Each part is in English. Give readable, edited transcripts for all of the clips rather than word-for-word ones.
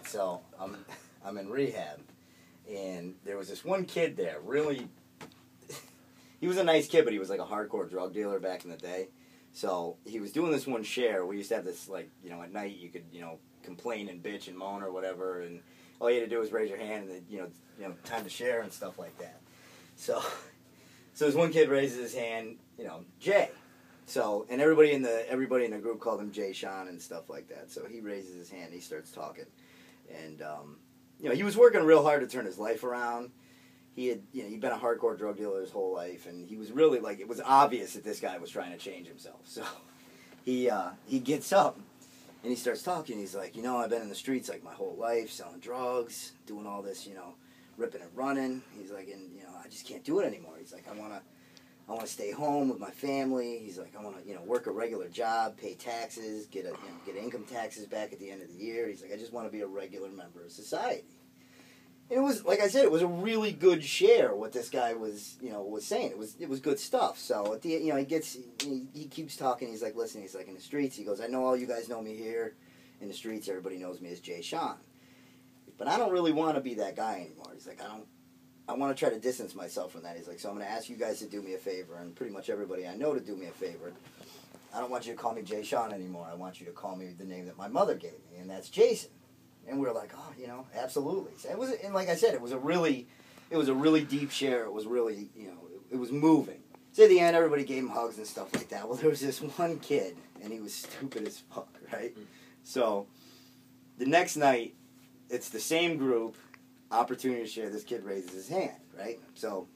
So I'm in rehab, and there was this one kid there. Really, he was a nice kid, but he was like a hardcore drug dealer back in the day. So he was doing this one share. We used to have this, like, you know, at night you could, you know, complain and bitch and moan or whatever, and all you had to do was raise your hand, and then, you know, time to share and stuff like that. So this one kid raises his hand, you know, Jay. So, and everybody in the group called him Jay Sean and stuff like that. So he raises his hand, and he starts talking, and you know, he was working real hard to turn his life around. He'd been a hardcore drug dealer his whole life, and he was really, like, it was obvious that this guy was trying to change himself. So he gets up and he starts talking. He's like, you know, I've been in the streets like my whole life, selling drugs, doing all this, you know, ripping and running. He's like, and you know, I just can't do it anymore. He's like, I want to stay home with my family. He's like, I want to, you know, work a regular job, pay taxes, get income taxes back at the end of the year. He's like, I just want to be a regular member of society. And it was, like I said, it was a really good share what this guy was, you know, was saying. It was good stuff. So at the, you know, he keeps talking. He's like, listen, he's like, in the streets, he goes, I know all you guys know me here in the streets. Everybody knows me as Jay Sean, but I don't really want to be that guy anymore. He's like, I want to try to distance myself from that. He's like, so I'm going to ask you guys to do me a favor, and pretty much everybody I know to do me a favor. I don't want you to call me Jay Sean anymore. I want you to call me the name that my mother gave me, and that's Jason. And we were like, oh, you know, absolutely. So it was, and like I said, it was a really deep share. It was really, you know, it was moving. So at the end, everybody gave him hugs and stuff like that. Well, there was this one kid, and he was stupid as fuck, right? So the next night, it's the same group, opportunity to share. This kid raises his hand, right? So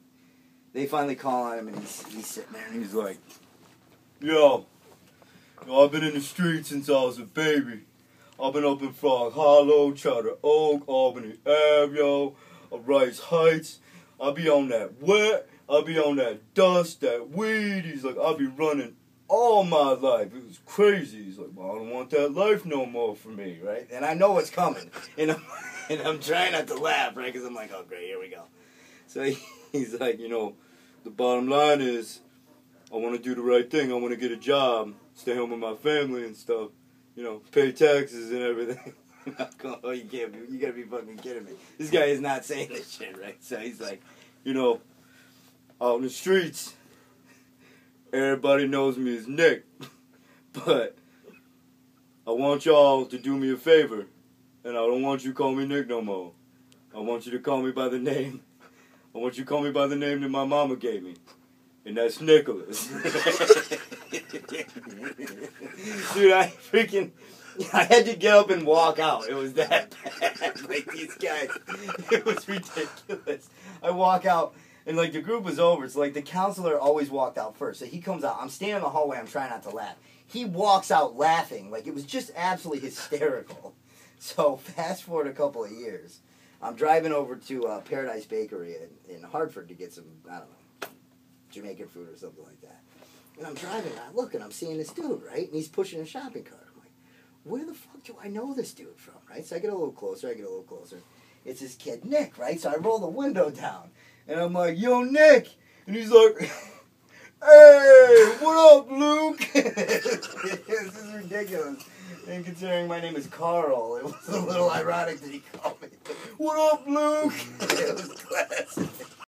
they finally call on him, and he's sitting there, and he's like, yo, I've been in the streets since I was a baby. I've been up in Frog Hollow, Charter Oak, Albany Ave, yo, Rice Heights. I'll be on that wet, I'll be on that dust, that weed. He's like, I'll be running all my life. It was crazy. He's like, well, I don't want that life no more for me, right? And I know it's coming. And I'm trying not to laugh, right? Because I'm like, oh, great, here we go. So he's like, you know, the bottom line is I want to do the right thing. I want to get a job, stay home with my family and stuff. You know, pay taxes and everything. Oh, you gotta be fucking kidding me. This guy is not saying this shit, right? So he's like, you know, out in the streets, everybody knows me as Nick. But I want y'all to do me a favor, and I don't want you to call me Nick no more. I want you to call me by the name. I want you to call me by the name that my mama gave me. And that's Nicholas. Dude, I had to get up and walk out. It was that bad. Like, these guys, it was ridiculous. I walk out, and, like, the group was over. It's like the counselor always walked out first. So he comes out. I'm standing in the hallway. I'm trying not to laugh. He walks out laughing. Like, it was just absolutely hysterical. So fast forward a couple of years. I'm driving over to Paradise Bakery in Hartford to get some, I don't know, Jamaican food or something like that. And I'm driving, and I look, and I'm seeing this dude, right? And he's pushing a shopping cart. I'm like, where the fuck do I know this dude from, right? So I get a little closer. It's this kid, Nick, right? So I roll the window down, and I'm like, yo, Nick! And he's like, hey, what up, Luke? This is ridiculous. And considering my name is Carl, it was a little ironic that he called me, what up, Luke? It was classic.